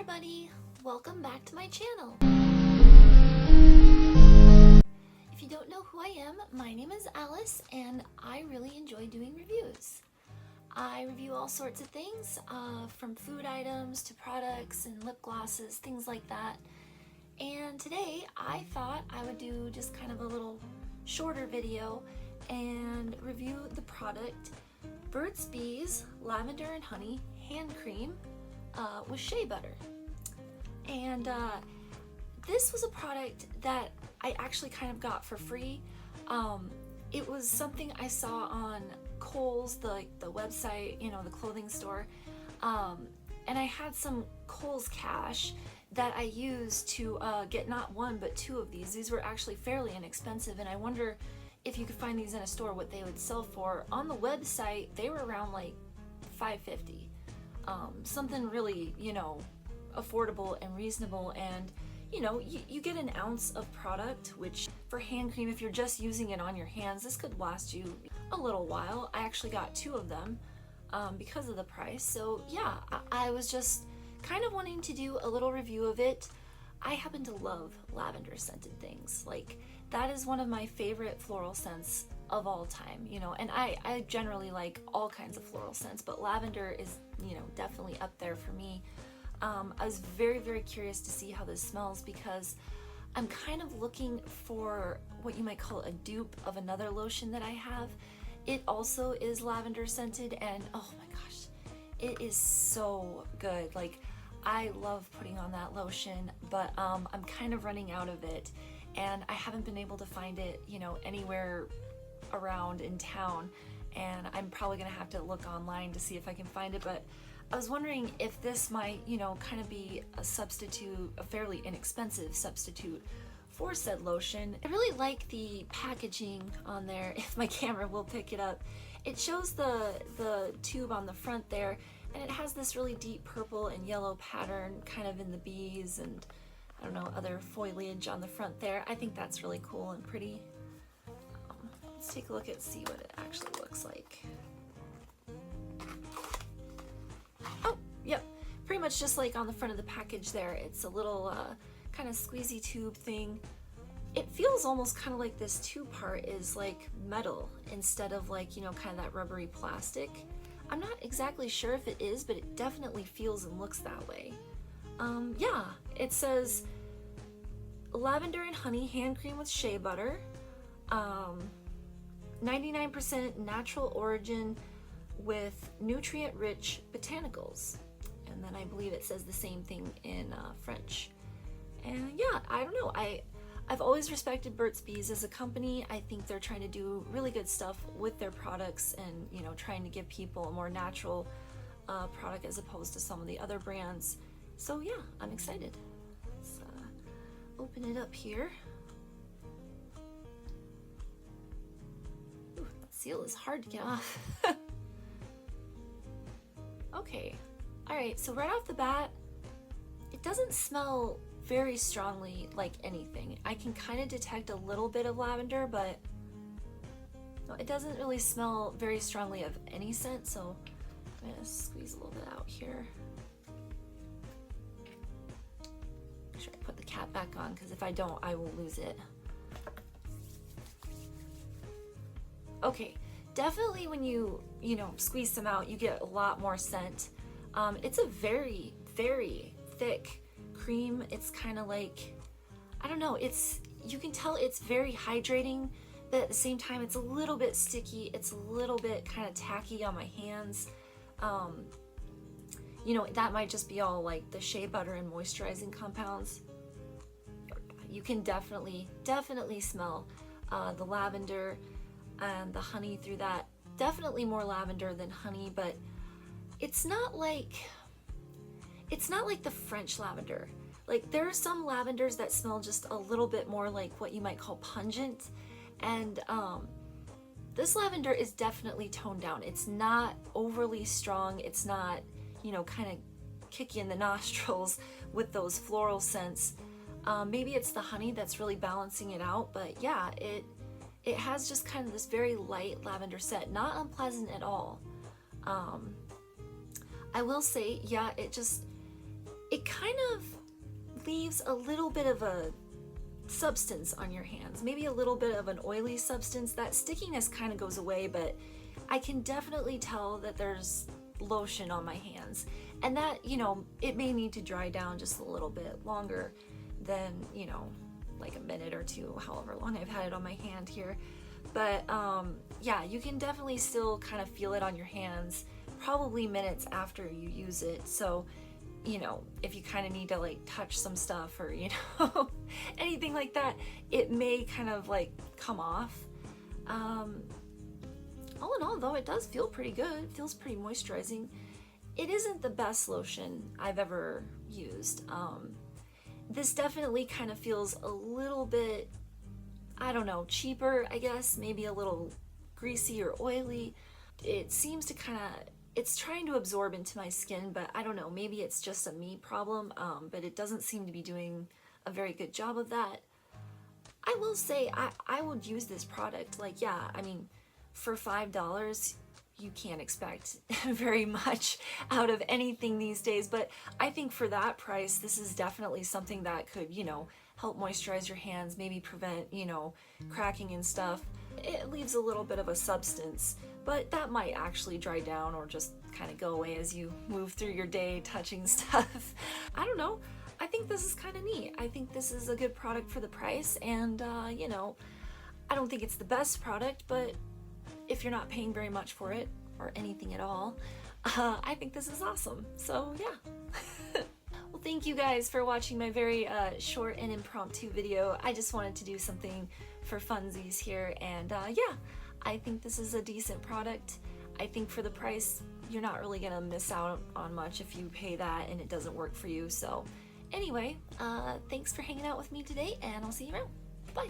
everybody! Welcome back to my channel. If you don't know who I am, my name is Alice and I really enjoy doing reviews. I review all sorts of things, from food items to products and lip glosses, things like that. And today I thought I would do just kind of a little shorter video and review the product Burt's Bees Lavender and Honey Hand Cream with shea butter. And this was a product that I actually kind of got for free. It was something I saw on Kohl's, the website, you know, the clothing store. And I had some Kohl's cash that I used to get not one but two of these. These were actually fairly inexpensive, and I wonder if you could find these in a store what they would sell for. On the website they were around like $5.50. Something really, you know, affordable and reasonable, and you know, you get an ounce of product, which for hand cream, if you're just using it on your hands, this could last you a little while. I actually got two of them because of the price. So yeah, I was just kind of wanting to do a little review of it. I happen to love lavender scented things. Like, that is one of my favorite floral scents of all time, you know, and I generally like all kinds of floral scents, but lavender is, you know, definitely up there for me. I was very, very curious to see how this smells because I'm kind of looking for what you might call a dupe of another lotion that I have. It also is lavender scented, and oh my gosh, it is so good. Like, I love putting on that lotion, but I'm kind of running out of it, and I haven't been able to find it, you know, anywhere around in town, and I'm probably gonna have to look online to see if I can find it. But I was wondering if this might, you know, kind of be a substitute, a fairly inexpensive substitute for said lotion. I really like the packaging on there, if my camera will pick it up. It shows the tube on the front there, and it has this really deep purple and yellow pattern kind of in the bees and, I don't know, other foliage on the front there. I think that's really cool and pretty. Let's take a look and see what it actually looks like. Oh, yep, pretty much just like on the front of the package there. It's a little kind of squeezy tube thing. It feels almost kind of like this tube part is like metal instead of like, you know, kind of that rubbery plastic. I'm not exactly sure if it is, but it definitely feels and looks that way. Yeah, it says lavender and honey hand cream with shea butter. 99% natural origin with nutrient-rich botanicals. And then I believe it says the same thing in French. And yeah, I don't know. I've always respected Burt's Bees as a company. I think they're trying to do really good stuff with their products and, you know, trying to give people a more natural product as opposed to some of the other brands. So yeah, I'm excited. Let's open it up here. Ooh, that seal is hard to get off. Okay, alright, so right off the bat, it doesn't smell very strongly like anything. I can kind of detect a little bit of lavender, but no, it doesn't really smell very strongly of any scent, so I'm gonna squeeze a little bit out here. Make sure I put the cap back on, because if I don't, I will lose it. Okay, definitely when you know, squeeze them out, you get a lot more scent. It's a very, very thick cream. It's kind of like, I don't know, you can tell it's very hydrating, but at the same time it's a little bit sticky. It's a little bit kind of tacky on my hands. You know, that might just be all like the shea butter and moisturizing compounds. You can definitely smell the lavender and the honey through that. Definitely more lavender than honey, but it's not like the French lavender. Like, there are some lavenders that smell just a little bit more like what you might call pungent, and this lavender is definitely toned down. It's not overly strong. It's not, you know, kind of kick you in the nostrils with those floral scents. Maybe it's the honey that's really balancing it out, but yeah, it has just kind of this very light lavender scent, not unpleasant at all. I will say, yeah, it kind of leaves a little bit of a substance on your hands, maybe a little bit of an oily substance. That stickiness kind of goes away, but I can definitely tell that there's lotion on my hands, and that, you know, it may need to dry down just a little bit longer than, you know, like a minute or two, however long I've had it on my hand here. But yeah, you can definitely still kind of feel it on your hands probably minutes after you use it. So, you know, if you kind of need to like touch some stuff or, you know, anything like that, it may kind of like come off. All in all though, it does feel pretty good. It feels pretty moisturizing. It isn't the best lotion I've ever used. This definitely kind of feels a little bit, I don't know, cheaper, I guess, maybe a little greasy or oily. It seems to kind of, it's trying to absorb into my skin, but I don't know, maybe it's just a me problem, but it doesn't seem to be doing a very good job of that. I will say, I would use this product. Like, yeah, I mean, for $5, you can't expect very much out of anything these days, but I think for that price, this is definitely something that could, you know, help moisturize your hands, maybe prevent, you know, cracking and stuff. It leaves a little bit of a substance, but that might actually dry down or just kind of go away as you move through your day touching stuff. I don't know. I think this is kind of neat. I think this is a good product for the price, and you know, I don't think it's the best product, but if you're not paying very much for it or anything at all, I think this is awesome. So yeah. Well, thank you guys for watching my very short and impromptu video. I just wanted to do something for funsies here, and yeah, I think this is a decent product. I think for the price, you're not really gonna miss out on much if you pay that and it doesn't work for you. So anyway, thanks for hanging out with me today, and I'll see you around. Bye.